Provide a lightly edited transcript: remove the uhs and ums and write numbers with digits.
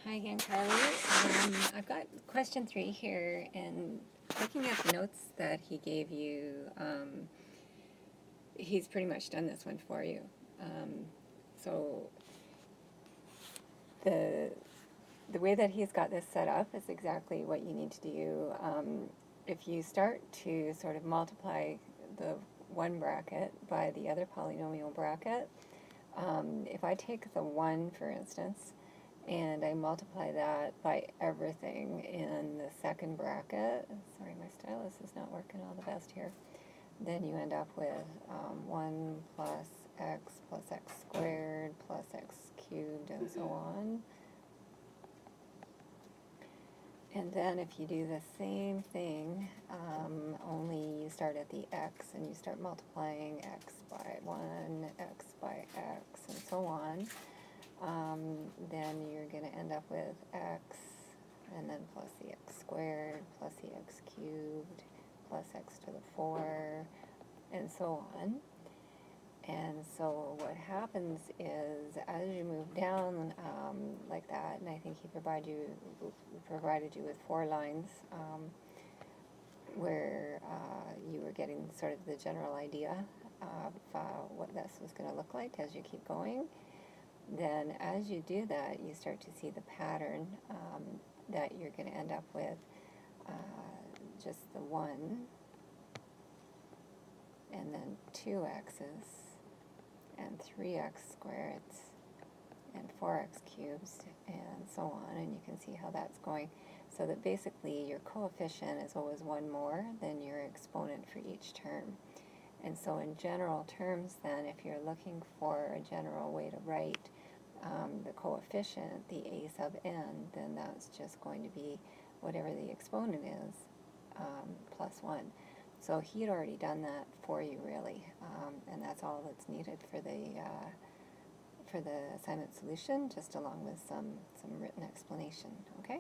Hi again, Carly. I've got question 3 here, and looking at the notes that he gave you, he's pretty much done this one for you. So the way that he's got this set up is exactly what you need to do. If you start to sort of multiply the one bracket by the other polynomial bracket, if I take the 1, for instance, and I multiply that by everything in the second bracket, sorry, my stylus is not working all the best here, then you end up with 1 plus x squared plus x cubed and so on. And then if you do the same thing, only you start at the x and you start multiplying x by 1, x by x, and so on, then you're going to end up with x, and then plus the x squared, plus the x cubed, plus x to the 4, and so on. And so what happens is, as you move down like that, and I think he provided you with 4 lines where you were getting sort of the general idea of what this was going to look like as you keep going. Then as you do that, you start to see the pattern that you're going to end up with just the 1, and then 2 x's, and 3x squareds, and 4x cubes, and so on, and you can see how that's going. So that basically your coefficient is always 1 more than your exponent for each term. And so in general terms then, if you're looking for a general way to write the coefficient, the a sub n, then that's just going to be whatever the exponent is, plus 1. So he had already done that for you, really, and that's all that's needed for the assignment solution, just along with some written explanation. Okay.